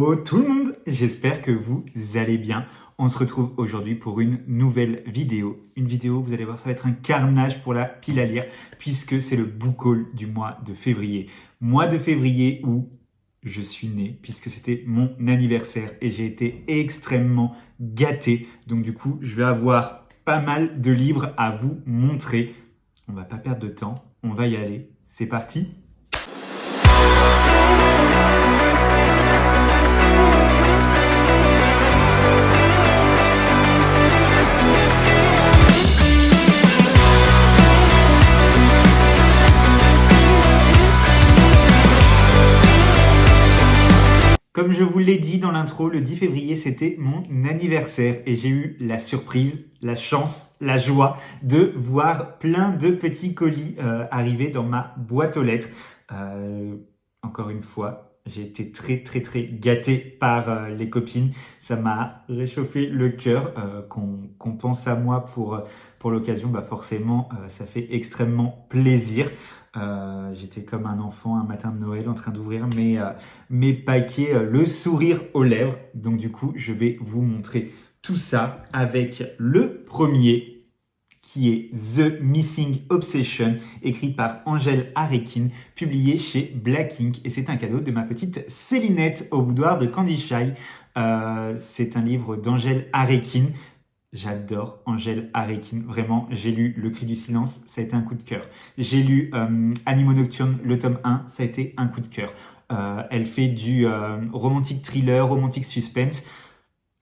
Hello tout le monde, j'espère que vous allez bien. On se retrouve aujourd'hui pour une nouvelle vidéo. Une vidéo, vous allez voir, ça va être un carnage pour la pile à lire puisque c'est le book haul du mois de février. Mois de février où je suis né puisque c'était mon anniversaire et j'ai été extrêmement gâté. Donc du coup, je vais avoir pas mal de livres à vous montrer. On va pas perdre de temps, on va y aller. C'est parti! Comme je vous l'ai dit dans l'intro, le 10 février, c'était mon anniversaire et j'ai eu la surprise, la chance, la joie de voir plein de petits colis arriver dans ma boîte aux lettres. Encore une fois, j'ai été très gâté par les copines. Ça m'a réchauffé le cœur qu'on pense à moi pour l'occasion. Bah forcément, ça fait extrêmement plaisir. J'étais comme un enfant un matin de Noël en train d'ouvrir mes paquets, le sourire aux lèvres. Donc du coup, je vais vous montrer tout ça avec le premier qui est The Missing Obsession, écrit par Angèle Arekin, publié chez Black Ink. Et c'est un cadeau de ma petite Célinette au boudoir de Candy Shy. C'est un livre d'Angèle Arekin. J'adore Angèle Arekin, vraiment, j'ai lu Le Cri du Silence, ça a été un coup de cœur. J'ai lu Animaux Nocturnes, le tome 1, ça a été un coup de cœur. Elle fait du romantique thriller, romantique suspense.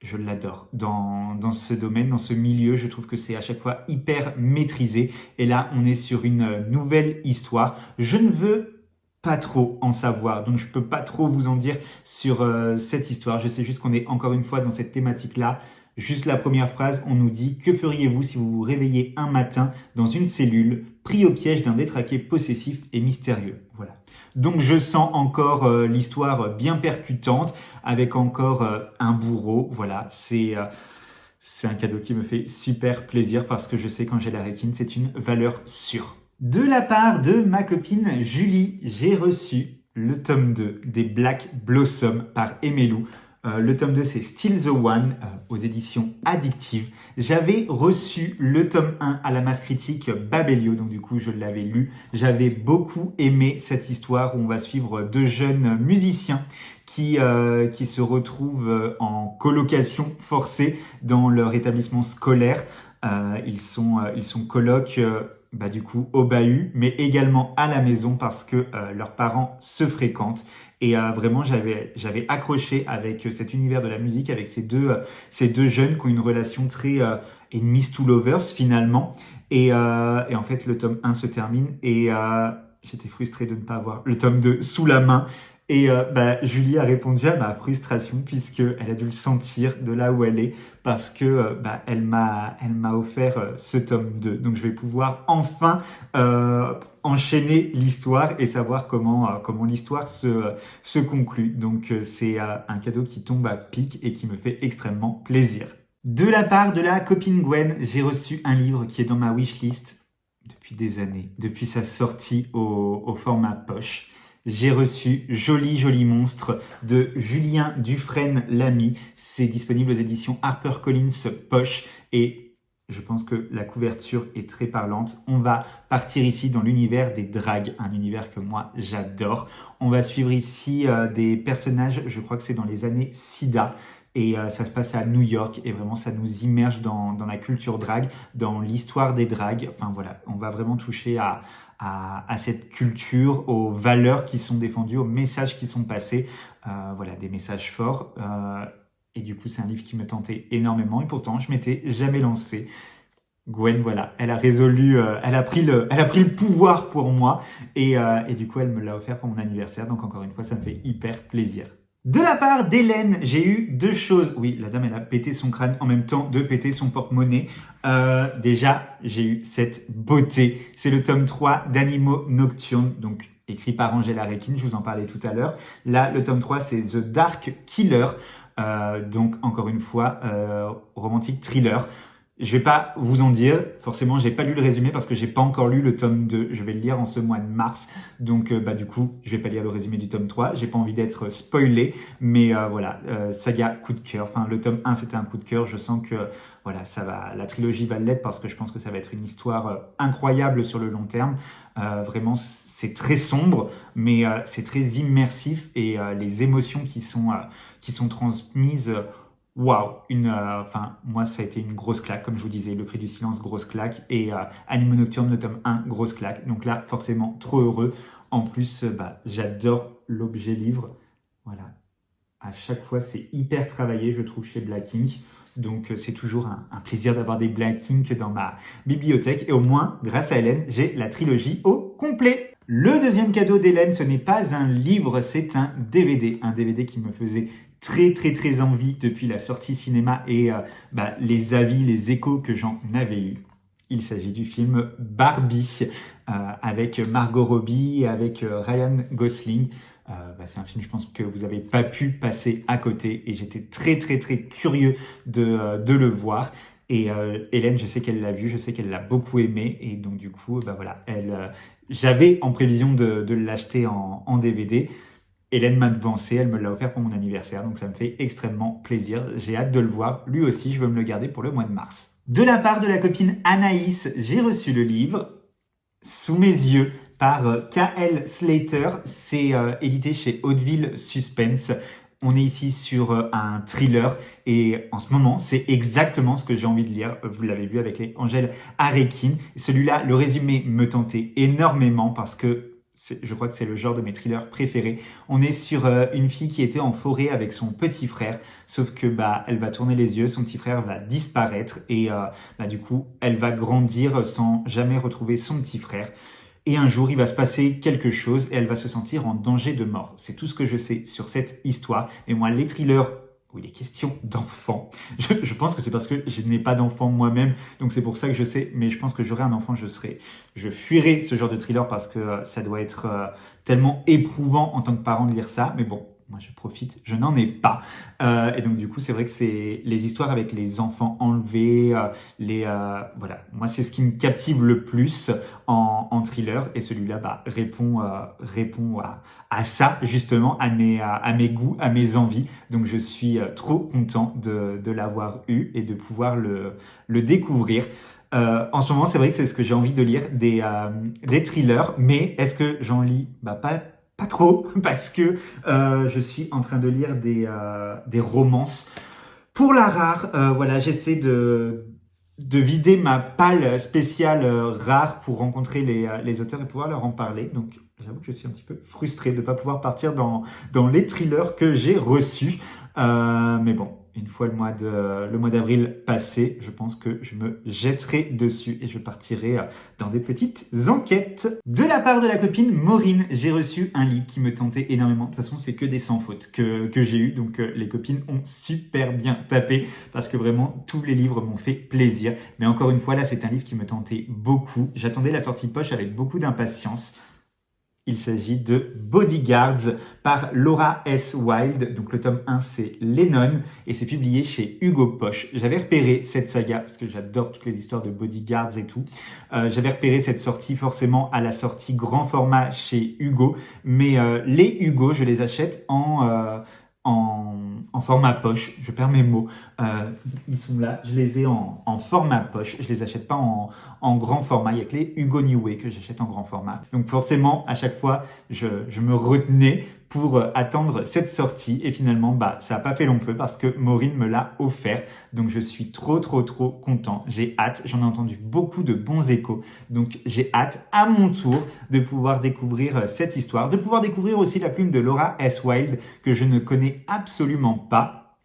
Je l'adore. Dans ce domaine, dans ce milieu, je trouve que c'est à chaque fois hyper maîtrisé. Et là, on est sur une nouvelle histoire. Je ne veux pas trop en savoir, donc je peux pas trop vous en dire sur cette histoire. Je sais juste qu'on est encore une fois dans cette thématique-là. Juste la première phrase, on nous dit « Que feriez-vous si vous vous réveillez un matin dans une cellule, pris au piège d'un détraqué possessif et mystérieux ?» Voilà. Donc je sens encore l'histoire bien percutante, avec encore un bourreau. Voilà, c'est un cadeau qui me fait super plaisir parce que je sais qu'Angèle Arekin, c'est une valeur sûre. De la part de ma copine Julie, j'ai reçu le tome 2 des Black Blossom par Emmelou. Le tome 2, c'est Still the One, aux éditions Addictive. J'avais reçu le tome 1 à la masse critique Babelio, donc du coup, je l'avais lu. J'avais beaucoup aimé cette histoire où on va suivre deux jeunes musiciens qui se retrouvent en colocation forcée dans leur établissement scolaire. Ils sont colocs du coup au bahut, mais également à la maison parce que leurs parents se fréquentent. Et vraiment, j'avais accroché avec cet univers de la musique, avec ces deux jeunes qui ont une relation très enemies to lovers finalement. Et en fait, le tome 1 se termine et j'étais frustré de ne pas avoir le tome 2 sous la main. Et Julie a répondu à ma frustration puisqu'elle a dû le sentir de là où elle est parce que elle m'a offert ce tome 2. Donc je vais pouvoir enfin enchaîner l'histoire et savoir comment l'histoire se conclut. Donc c'est un cadeau qui tombe à pic et qui me fait extrêmement plaisir. De la part de la copine Gwen, j'ai reçu un livre qui est dans ma wishlist depuis des années, depuis sa sortie au format poche. J'ai reçu Joli monstre de Julien Dufresne-Lamy. C'est disponible aux éditions HarperCollins Poche et je pense que la couverture est très parlante. On va partir ici dans l'univers des dragues, un univers que moi j'adore. On va suivre ici des personnages, je crois que c'est dans les années SIDA. Et ça se passe à New York et vraiment ça nous immerge dans la culture drague, dans l'histoire des dragues. Enfin voilà, on va vraiment toucher à cette culture, aux valeurs qui sont défendues, aux messages qui sont passés. Voilà, des messages forts. Et du coup, c'est un livre qui me tentait énormément et pourtant, je m'étais jamais lancé. Gwen, voilà, elle a résolu, elle a pris le pouvoir pour moi et du coup, elle me l'a offert pour mon anniversaire. Donc encore une fois, ça me fait hyper plaisir. De la part d'Hélène, j'ai eu deux choses. Oui, la dame, elle a pété son crâne en même temps de péter son porte-monnaie. Déjà, j'ai eu cette beauté. C'est le tome 3 d'Animaux Nocturnes, donc écrit par Angèle Arekin, je vous en parlais tout à l'heure. Là, le tome 3, c'est The Dark Killer. Donc, encore une fois, romantique thriller. Je vais pas vous en dire. Forcément, j'ai pas lu le résumé parce que j'ai pas encore lu le tome 2. Je vais le lire en ce mois de mars. Donc, du coup, je vais pas lire le résumé du tome 3. J'ai pas envie d'être spoilé. Mais voilà, saga coup de cœur. Enfin, le tome 1, c'était un coup de cœur. Je sens que voilà, ça va, la trilogie va l'être parce que je pense que ça va être une histoire incroyable sur le long terme. Vraiment, c'est très sombre, mais c'est très immersif et les émotions qui sont transmises. Waouh, enfin moi ça a été une grosse claque, comme je vous disais, Le Cri du Silence, grosse claque, et Animaux Nocturnes, le tome 1, grosse claque. Donc là, forcément, trop heureux. En plus, j'adore l'objet livre. Voilà, à chaque fois, c'est hyper travaillé, je trouve, chez Black Ink. Donc c'est toujours un plaisir d'avoir des Black Ink dans ma bibliothèque. Et au moins, grâce à Hélène, j'ai la trilogie au complet. Le deuxième cadeau d'Hélène, ce n'est pas un livre, c'est un DVD. Un DVD qui me faisait très envie depuis la sortie cinéma et les avis, les échos que j'en avais eu. Il s'agit du film Barbie avec Margot Robbie et avec Ryan Gosling. C'est un film, je pense, que vous n'avez pas pu passer à côté et j'étais très curieux de le voir. Et Hélène, je sais qu'elle l'a vu, je sais qu'elle l'a beaucoup aimé et donc du coup, voilà, j'avais en prévision de l'acheter en DVD. Hélène m'a devancé, elle me l'a offert pour mon anniversaire, donc ça me fait extrêmement plaisir. J'ai hâte de le voir. Lui aussi, je veux me le garder pour le mois de mars. De la part de la copine Anaïs, j'ai reçu le livre sous mes yeux par K.L. Slater. C'est édité chez Hauteville Suspense. On est ici sur un thriller et en ce moment, c'est exactement ce que j'ai envie de lire. Vous l'avez vu avec les Angèle Aréquin. Celui-là, le résumé me tentait énormément parce que je crois que c'est le genre de mes thrillers préférés. On est sur une fille qui était en forêt avec son petit frère, sauf que elle va tourner les yeux, son petit frère va disparaître et du coup, elle va grandir sans jamais retrouver son petit frère. Et un jour, il va se passer quelque chose et elle va se sentir en danger de mort. C'est tout ce que je sais sur cette histoire. Et moi, les thrillers où il est question d'enfants, je pense que c'est parce que je n'ai pas d'enfant moi-même, donc c'est pour ça que je sais, mais je pense que j'aurais un enfant, je fuirais ce genre de thriller parce que ça doit être tellement éprouvant en tant que parent de lire ça, mais bon, moi je profite, je n'en ai pas. Et donc du coup, c'est vrai que c'est les histoires avec les enfants enlevés, voilà, moi c'est ce qui me captive le plus en thriller, et celui-là répond à ça justement, à mes goûts, à mes envies. Donc je suis trop content de l'avoir eu et de pouvoir le découvrir. En ce moment, c'est vrai que c'est ce que j'ai envie de lire, des thrillers, mais est-ce que j'en lis? Pas trop, parce que je suis en train de lire des romances. Pour la rare, voilà, j'essaie de vider ma palle spéciale rare pour rencontrer les auteurs et pouvoir leur en parler. Donc, j'avoue que je suis un petit peu frustré de ne pas pouvoir partir dans les thrillers que j'ai reçus. Mais bon, une fois le mois d'avril passé, je pense que je me jetterai dessus et je partirai dans des petites enquêtes. De la part de la copine Maureen, j'ai reçu un livre qui me tentait énormément. De toute façon, c'est que des sans fautes que j'ai eu. Donc, les copines ont super bien tapé parce que vraiment, tous les livres m'ont fait plaisir. Mais encore une fois, là, c'est un livre qui me tentait beaucoup. J'attendais la sortie poche avec beaucoup d'impatience. Il s'agit de Bodyguards par Laura S. Wilde. Donc le tome 1, c'est Lennon et c'est publié chez Hugo Poche. J'avais repéré cette saga parce que j'adore toutes les histoires de bodyguards et tout. J'avais repéré cette sortie forcément à la sortie grand format chez Hugo. Mais les Hugo, je les achète en format poche, je perds mes mots, ils sont là, je les ai en format poche, je les achète pas en grand format, il y a que les Hugo New Way que j'achète en grand format. Donc forcément, à chaque fois, je me retenais pour attendre cette sortie et finalement, ça n'a pas fait long feu parce que Maureen me l'a offert. Donc je suis trop content, j'ai hâte, j'en ai entendu beaucoup de bons échos, donc j'ai hâte à mon tour de pouvoir découvrir cette histoire, de pouvoir découvrir aussi la plume de Laura S. Wilde que je ne connais absolument pas,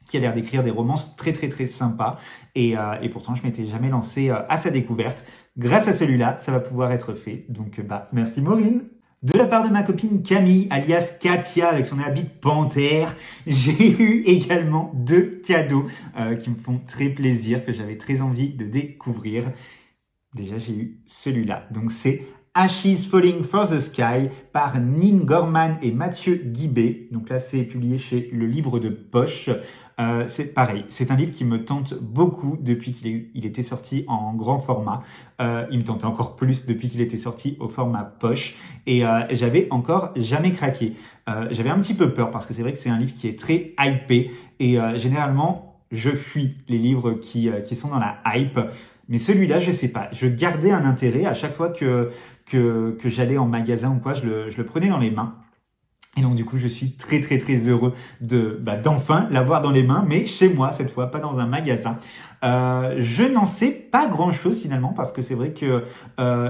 qui a l'air d'écrire des romances très sympas et pourtant je m'étais jamais lancé à sa découverte. Grâce à celui-là, ça va pouvoir être fait, donc merci Maureen. De la part de ma copine Camille, alias Katia, avec son habit de panthère, j'ai eu également 2 cadeaux qui me font très plaisir, que j'avais très envie de découvrir. Déjà, j'ai eu celui-là. Donc, c'est Ashes Falling for the Sky par Nin Gorman et Mathieu Guibé. Donc là, c'est publié chez Le Livre de Poche. C'est pareil, c'est un livre qui me tente beaucoup depuis qu'il était sorti en grand format. Il me tentait encore plus depuis qu'il était sorti au format poche. Et j'avais encore jamais craqué. J'avais un petit peu peur parce que c'est vrai que c'est un livre qui est très hypé. Et généralement, je fuis les livres qui sont dans la hype. Mais celui-là, je sais pas. Je gardais un intérêt à chaque fois que j'allais en magasin ou quoi, je le prenais dans les mains. Et donc du coup, je suis très très très heureux d'enfin l'avoir dans les mains, mais chez moi cette fois, pas dans un magasin. Je n'en sais pas grand-chose finalement parce que c'est vrai que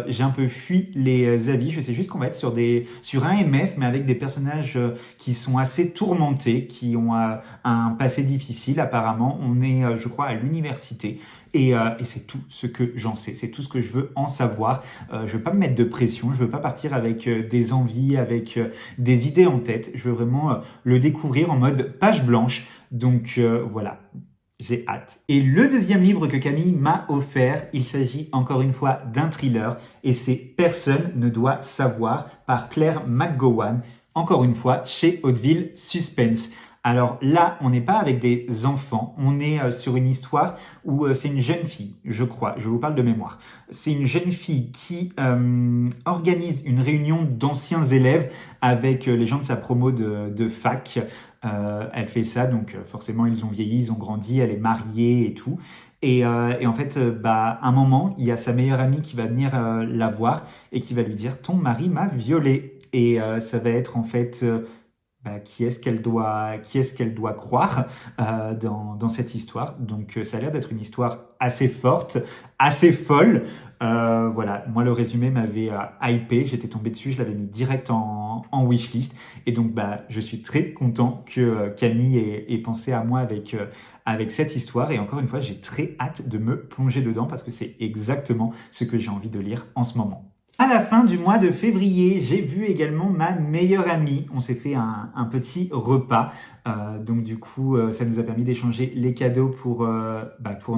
j'ai un peu fui les avis. Je sais juste qu'on va être sur un MF, mais avec des personnages qui sont assez tourmentés, qui ont un passé difficile. Apparemment, on est, je crois, à l'université. Et c'est tout ce que j'en sais, c'est tout ce que je veux en savoir. Je veux pas me mettre de pression, je veux pas partir avec des envies, avec des idées en tête. Je veux vraiment le découvrir en mode page blanche. Donc voilà, j'ai hâte. Et le deuxième livre que Camille m'a offert, il s'agit encore une fois d'un thriller et c'est Personne ne doit savoir par Claire McGowan. Encore une fois, chez Hauteville Suspense. Alors là, on n'est pas avec des enfants, on est sur une histoire où c'est une jeune fille, je crois, je vous parle de mémoire. C'est une jeune fille qui organise une réunion d'anciens élèves avec les gens de sa promo de fac. Elle fait ça, donc forcément ils ont vieilli, ils ont grandi, elle est mariée et tout. Et en fait, à un moment, il y a sa meilleure amie qui va venir la voir et qui va lui dire « Ton mari m'a violée ». Et ça va être en fait... qui est-ce qu'elle doit croire dans cette histoire. Donc ça a l'air d'être une histoire assez forte, assez folle. Voilà, moi le résumé m'avait hypé, j'étais tombé dessus, je l'avais mis direct en wishlist. Et donc je suis très content que Camille ait pensé à moi avec cette histoire. Et encore une fois, j'ai très hâte de me plonger dedans parce que c'est exactement ce que j'ai envie de lire en ce moment. À la fin du mois de février, j'ai vu également ma meilleure amie. On s'est fait un petit repas. Donc du coup, ça nous a permis d'échanger les cadeaux pour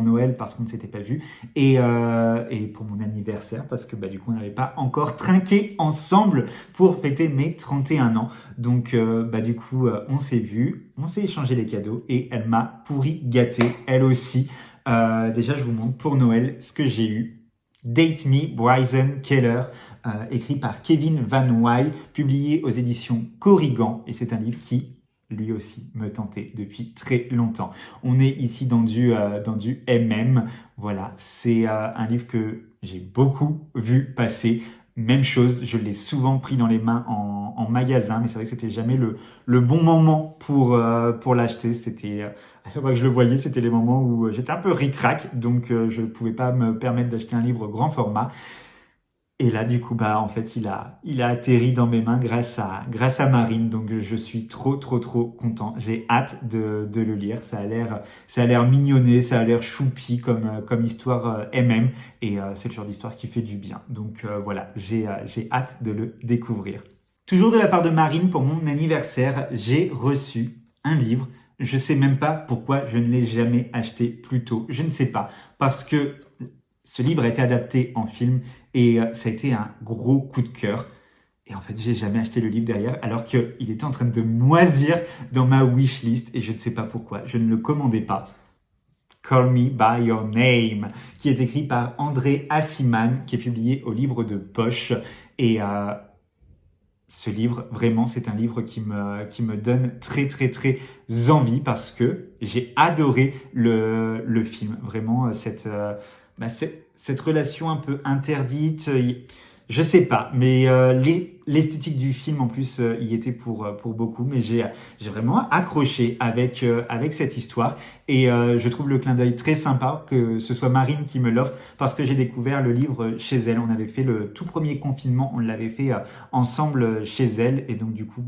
Noël parce qu'on ne s'était pas vu et pour mon anniversaire parce que du coup, on n'avait pas encore trinqué ensemble pour fêter mes 31 ans. Donc du coup, on s'est vu, on s'est échangé les cadeaux et elle m'a pourri gâté, elle aussi. Déjà, je vous montre pour Noël ce que j'ai eu. Date Me, Bryson Keller, écrit par Kevin Van Wy, publié aux éditions Corrigan. Et c'est un livre qui, lui aussi, me tentait depuis très longtemps. On est ici dans du MM. Voilà, c'est un livre que j'ai beaucoup vu passer. Même chose, je l'ai souvent pris dans les mains en magasin, mais c'est vrai que c'était jamais le bon moment pour l'acheter. C'était à chaque fois que je le voyais, c'était les moments où j'étais un peu ric-rac, donc je ne pouvais pas me permettre d'acheter un livre grand format. Et là, du coup, en fait, il a atterri dans mes mains grâce à Marine. Donc, je suis trop content. J'ai hâte de le lire. Ça a l'air mignonné, ça a l'air choupi comme histoire MM. Et c'est le genre d'histoire qui fait du bien. Donc, voilà, j'ai hâte de le découvrir. Toujours de la part de Marine, pour mon anniversaire, j'ai reçu un livre. Je sais même pas pourquoi je ne l'ai jamais acheté plus tôt. Je ne sais pas. Parce que ce livre a été adapté en film et ça a été un gros coup de cœur. Et en fait, j'ai jamais acheté le livre derrière alors qu'il était en train de moisir dans ma wishlist et je ne sais pas pourquoi. Je ne le commandais pas. Call Me By Your Name, qui est écrit par André Assiman, qui est publié au Livre de Poche. Et ce livre, vraiment, c'est un livre qui me donne très envie parce que j'ai adoré le film. Vraiment, cette relation un peu interdite, je sais pas, mais l'esthétique du film en plus y était pour beaucoup, mais j'ai vraiment accroché avec cette histoire et je trouve le clin d'œil très sympa que ce soit Marine qui me l'offre parce que j'ai découvert le livre chez elle. On avait fait le tout premier confinement, on l'avait fait ensemble chez elle et donc du coup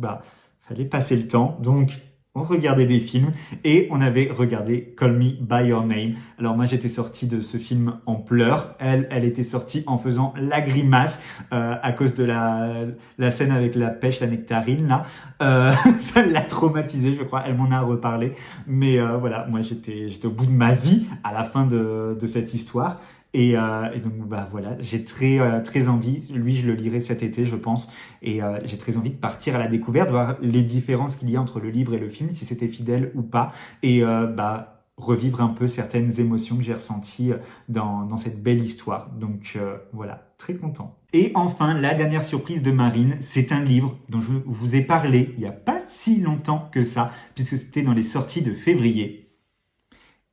fallait passer le temps. Donc on regardait des films et on avait regardé Call Me By Your Name. Alors moi j'étais sorti de ce film en pleurs. Elle était sortie en faisant la grimace à cause de la scène avec la pêche, la nectarine là. Ça l'a traumatisée, je crois. Elle m'en a reparlé. Mais voilà, moi j'étais au bout de ma vie à la fin de cette histoire. Et donc bah voilà, j'ai très envie. Lui, je le lirai cet été, je pense. Et j'ai très envie de partir à la découverte, voir les différences qu'il y a entre le livre et le film, si c'était fidèle ou pas. Et bah revivre un peu certaines émotions que j'ai ressenties dans cette belle histoire. Donc voilà, très content. Et enfin, la dernière surprise de Marine, c'est un livre dont je vous ai parlé il n'y a pas si longtemps que ça, puisque c'était dans les sorties de février.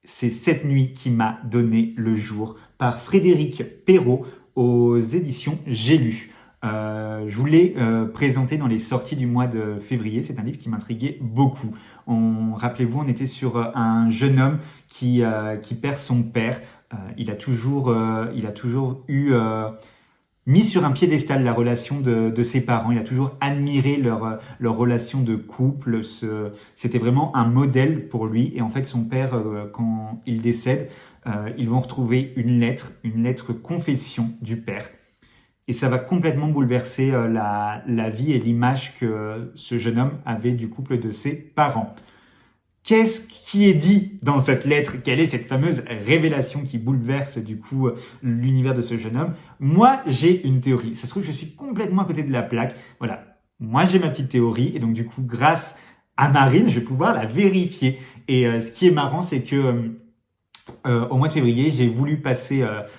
C'est Cette nuit qui m'a donné le jour par Frédéric Perrault aux éditions J'ai lu. Je vous l'ai présenté dans les sorties du mois de février. C'est un livre qui m'intriguait beaucoup. Rappelez-vous, on était sur un jeune homme qui perd son père. Il a toujours eu mis sur un piédestal la relation de ses parents. Il a toujours admiré leur relation de couple. C'était vraiment un modèle pour lui. Et en fait, son père, quand il décède, ils vont retrouver une lettre confession du père. Et ça va complètement bouleverser la vie et l'image que ce jeune homme avait du couple de ses parents. Qu'est-ce qui est dit dans cette lettre? Quelle est cette fameuse révélation qui bouleverse du coup l'univers de ce jeune homme? Moi, j'ai une théorie. Ça se trouve, je suis complètement à côté de la plaque. Voilà. Moi, j'ai ma petite théorie et donc du coup, grâce à Marine, je vais pouvoir la vérifier. Et ce qui est marrant, c'est que au mois de février,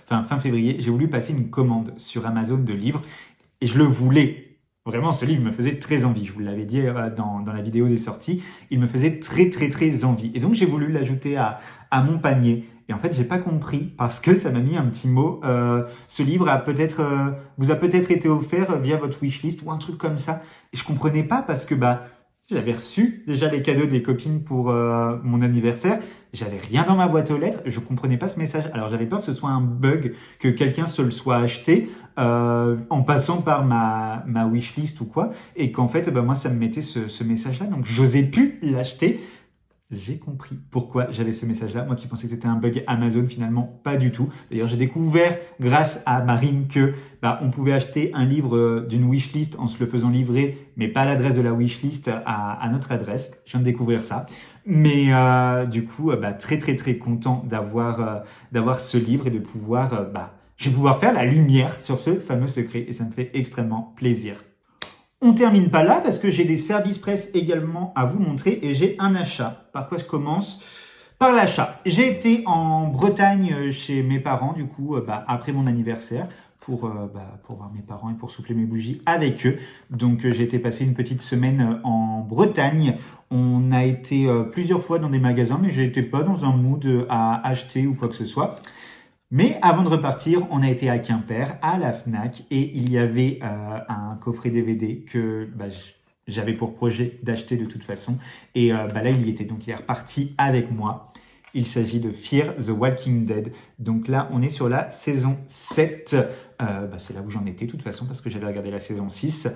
fin février, j'ai voulu passer une commande sur Amazon de livres et je le voulais. Vraiment, ce livre me faisait très envie. Je vous l'avais dit dans la vidéo des sorties. Il me faisait très, très, très envie. Et donc, j'ai voulu l'ajouter à mon panier. Et en fait, j'ai pas compris parce que ça m'a mis un petit mot. Ce livre vous a peut-être été offert via votre wishlist ou un truc comme ça. Et je comprenais pas parce que j'avais reçu déjà les cadeaux des copines pour mon anniversaire. J'avais rien dans ma boîte aux lettres. Je comprenais pas ce message. Alors j'avais peur que ce soit un bug, que quelqu'un se le soit acheté en passant par ma wishlist ou quoi, et qu'en fait, moi, ça me mettait ce message-là. Donc j'osais plus l'acheter. J'ai compris pourquoi j'avais ce message-là. Moi qui pensais que c'était un bug Amazon, finalement, pas du tout. D'ailleurs, j'ai découvert, grâce à Marine, que on pouvait acheter un livre d'une wishlist en se le faisant livrer, mais pas à l'adresse de la wishlist, à notre adresse. Je viens de découvrir ça. Mais du coup, très très très content d'avoir ce livre et de pouvoir, je vais pouvoir faire la lumière sur ce fameux secret et ça me fait extrêmement plaisir. On termine pas là parce que j'ai des services presse également à vous montrer et j'ai un achat. Par quoi je commence? Par l'achat. J'ai été en Bretagne chez mes parents, du coup, après mon anniversaire, pour voir mes parents et pour souffler mes bougies avec eux. Donc, j'ai été passer une petite semaine en Bretagne. On a été plusieurs fois dans des magasins, mais j'étais pas dans un mood à acheter ou quoi que ce soit. Mais avant de repartir, on a été à Quimper, à la Fnac, et il y avait un coffret DVD que j'avais pour projet d'acheter de toute façon. Et là, il y était, donc il est reparti avec moi. Il s'agit de Fear the Walking Dead. Donc là, on est sur la saison 7. C'est là où j'en étais, de toute façon, parce que j'avais regardé la saison 6.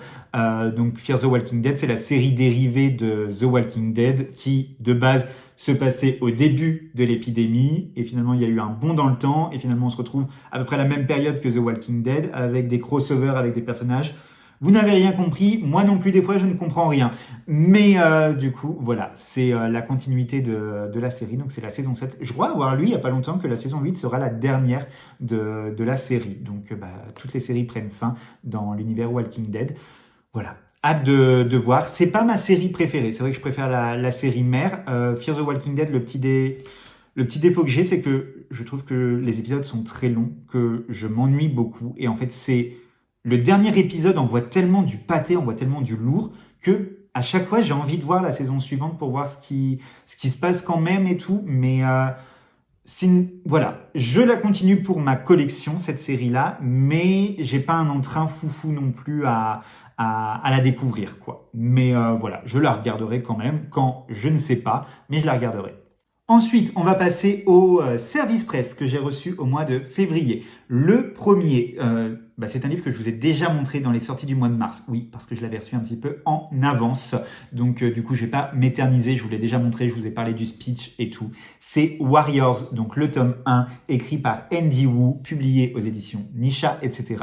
Donc Fear the Walking Dead, c'est la série dérivée de The Walking Dead qui, de base, se passait au début de l'épidémie. Et finalement, il y a eu un bond dans le temps. Et finalement, on se retrouve à peu près à la même période que The Walking Dead, avec des crossovers avec des personnages. Vous n'avez rien compris, moi non plus des fois je ne comprends rien. Mais du coup, voilà, c'est la continuité de la série, donc c'est la saison 7. Je crois avoir lu il n'y a pas longtemps que la saison 8 sera la dernière de la série. Donc toutes les séries prennent fin dans l'univers Walking Dead. Voilà, hâte de voir. C'est pas ma série préférée, c'est vrai que je préfère la série mère. Fear the Walking Dead, le petit défaut que j'ai, c'est que je trouve que les épisodes sont très longs, que je m'ennuie beaucoup. Et en fait, c'est... Le dernier épisode envoie tellement du pâté, envoie tellement du lourd que à chaque fois j'ai envie de voir la saison suivante pour voir ce qui se passe quand même et tout. Mais voilà, je la continue pour ma collection cette série-là, mais j'ai pas un entrain foufou non plus à la découvrir quoi. Mais voilà, je la regarderai quand même quand je ne sais pas, mais je la regarderai. Ensuite, on va passer au service presse que j'ai reçu au mois de février. Le premier, c'est un livre que je vous ai déjà montré dans les sorties du mois de mars. Oui, parce que je l'avais reçu un petit peu en avance. Donc, du coup, je vais pas m'éterniser. Je vous l'ai déjà montré. Je vous ai parlé du speech et tout. C'est Warriors, donc le tome 1, écrit par Andy Wu, publié aux éditions Nisha, etc.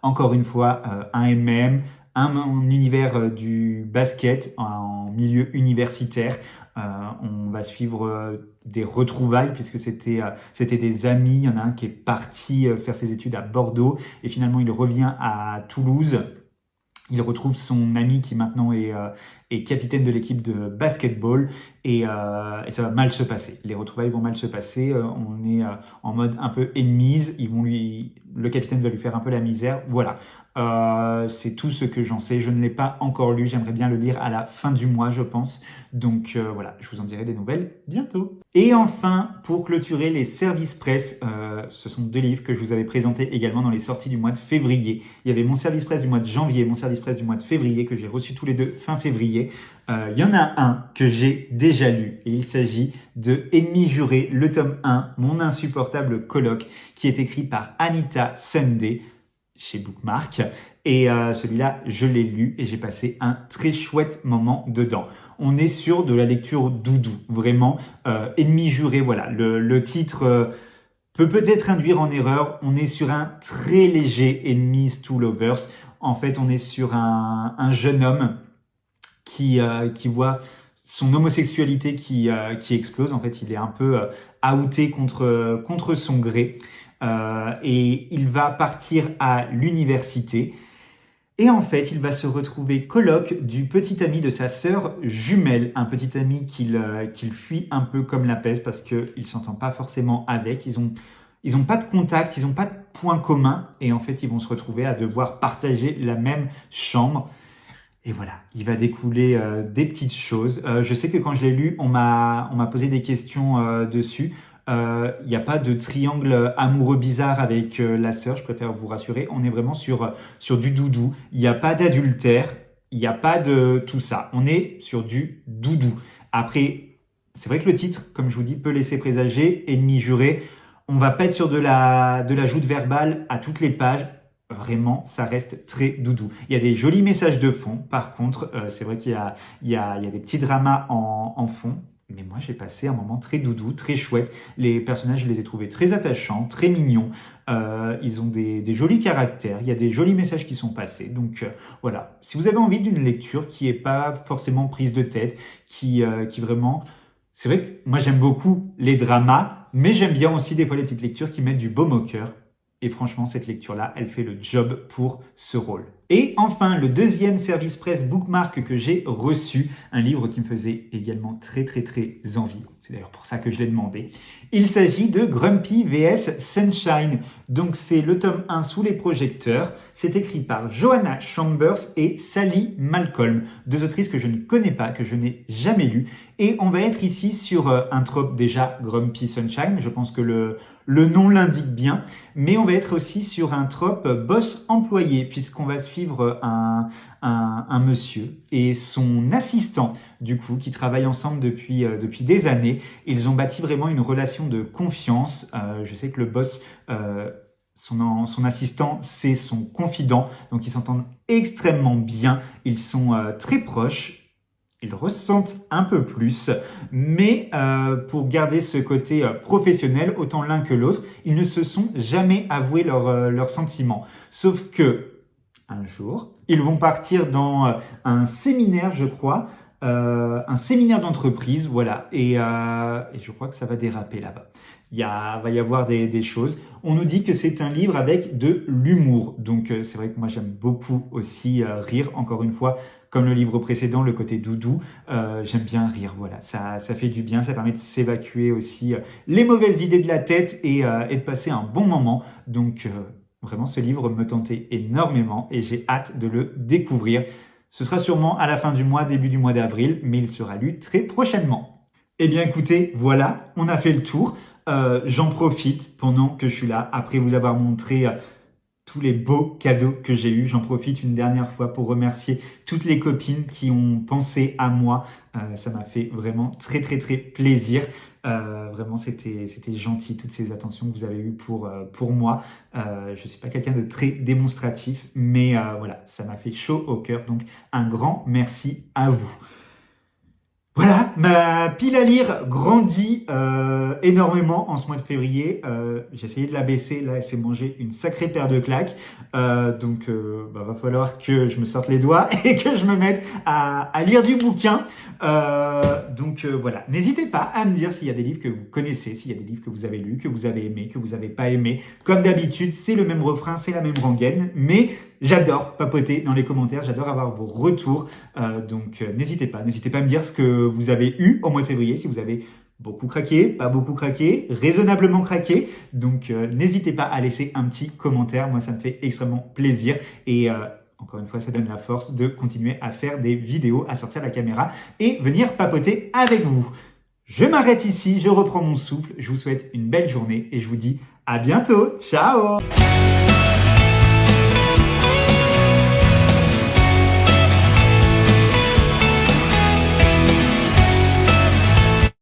Encore une fois, un MM, un univers du basket en milieu universitaire. On va suivre des retrouvailles puisque c'était des amis. Il y en a un qui est parti faire ses études à Bordeaux et finalement il revient à Toulouse. Il retrouve son ami qui maintenant est capitaine de l'équipe de basketball et ça va mal se passer. Les retrouvailles vont mal se passer. On est en mode un peu enemies. Le capitaine va lui faire un peu la misère. Voilà. C'est tout ce que j'en sais. Je ne l'ai pas encore lu. J'aimerais bien le lire à la fin du mois, je pense. Donc voilà, je vous en dirai des nouvelles bientôt. Et enfin, pour clôturer les services presse, ce sont 2 livres que je vous avais présentés également dans les sorties du mois de février. Il y avait mon service presse du mois de janvier et mon service presse du mois de février que j'ai reçu tous les deux fin février. Il y en a un que j'ai déjà lu et il s'agit de Ennemi juré, le tome 1, Mon insupportable coloc, qui est écrit par Anita Sunday chez Bookmark. Et celui-là, je l'ai lu et j'ai passé un très chouette moment dedans. On est sur de la lecture doudou, vraiment. Ennemi juré, voilà. Le titre peut peut-être induire en erreur. On est sur un très léger Enemies to Lovers. En fait, on est sur un jeune homme qui voit son homosexualité qui explose. En fait, il est un peu outé contre son gré. Et il va partir à l'université. Et en fait, il va se retrouver coloc du petit ami de sa sœur jumelle, un petit ami qu'il fuit un peu comme la peste parce qu'il ne s'entend pas forcément avec. Ils ont pas de contact, ils n'ont pas de point commun et en fait, ils vont se retrouver à devoir partager la même chambre. Et voilà, il va découler des petites choses. Je sais que quand je l'ai lu, on m'a posé des questions dessus. Il n'y a pas de triangle amoureux bizarre avec la sœur, je préfère vous rassurer. On est vraiment sur du doudou. Il n'y a pas d'adultère, il n'y a pas de tout ça. On est sur du doudou. Après, c'est vrai que le titre, comme je vous dis, peut laisser présager, ennemi juré. On va pas être sur de la joute verbale à toutes les pages. Vraiment, ça reste très doudou. Il y a des jolis messages de fond. Par contre, c'est vrai qu'il y a des petits dramas en fond. Mais moi, j'ai passé un moment très doudou, très chouette. Les personnages, je les ai trouvés très attachants, très mignons. Ils ont des jolis caractères. Il y a des jolis messages qui sont passés. Donc voilà. Si vous avez envie d'une lecture qui est pas forcément prise de tête, qui vraiment... C'est vrai que moi, j'aime beaucoup les dramas, mais j'aime bien aussi des fois les petites lectures qui mettent du baume au cœur. Et franchement, cette lecture-là, elle fait le job pour ce rôle. Et enfin, le deuxième service presse Bookmark que j'ai reçu, un livre qui me faisait également très envie. C'est d'ailleurs pour ça que je l'ai demandé. Il s'agit de Grumpy vs Sunshine. Donc c'est le tome 1 sous les projecteurs. C'est écrit par Joanna Chambers et Sally Malcolm, 2 autrices que je ne connais pas, que je n'ai jamais lues. Et on va être ici sur un trope déjà Grumpy Sunshine. Je pense que le nom l'indique bien. Mais on va être aussi sur un trope boss employé, puisqu'on va suivre un monsieur et son assistant, du coup, qui travaillent ensemble depuis des années. Ils ont bâti vraiment une relation de confiance. Je sais que le boss, son assistant, c'est son confident. Donc, ils s'entendent extrêmement bien. Ils sont très proches. Ils ressentent un peu plus, mais pour garder ce côté professionnel, autant l'un que l'autre, ils ne se sont jamais avoués leurs sentiments. Sauf que, un jour, ils vont partir dans un séminaire, je crois, un séminaire d'entreprise, voilà, et je crois que ça va déraper là-bas. Va y avoir des choses. On nous dit que c'est un livre avec de l'humour, donc c'est vrai que moi j'aime beaucoup aussi rire, encore une fois, comme le livre précédent, le côté doudou, j'aime bien rire, voilà, ça fait du bien, ça permet de s'évacuer aussi les mauvaises idées de la tête et de passer un bon moment, donc vraiment ce livre me tentait énormément et j'ai hâte de le découvrir. Ce sera sûrement à la fin du mois, début du mois d'avril, mais il sera lu très prochainement. Eh bien écoutez, voilà, on a fait le tour. J'en profite pendant que je suis là, après vous avoir montré tous les beaux cadeaux que j'ai eus. J'en profite une dernière fois pour remercier toutes les copines qui ont pensé à moi. Ça m'a fait vraiment très plaisir. Vraiment, c'était gentil, toutes ces attentions que vous avez eues pour moi. Je suis pas quelqu'un de très démonstratif, mais voilà, ça m'a fait chaud au cœur. Donc, un grand merci à vous. Voilà, ma pile à lire grandit énormément en ce mois de février. J'ai essayé de la baisser, là elle s'est mangée une sacrée paire de claques. Va falloir que je me sorte les doigts et que je me mette à lire du bouquin. Voilà, n'hésitez pas à me dire s'il y a des livres que vous connaissez, s'il y a des livres que vous avez lus, que vous avez aimés, que vous n'avez pas aimés. Comme d'habitude, c'est le même refrain, c'est la même rengaine, mais j'adore papoter dans les commentaires, j'adore avoir vos retours. N'hésitez pas à me dire ce que vous avez eu au mois de février, si vous avez beaucoup craqué, pas beaucoup craqué, raisonnablement craqué. N'hésitez pas à laisser un petit commentaire, moi ça me fait extrêmement plaisir et encore une fois, ça donne la force de continuer à faire des vidéos, à sortir la caméra et venir papoter avec vous. Je m'arrête ici, je reprends mon souffle, je vous souhaite une belle journée et je vous dis à bientôt. Ciao!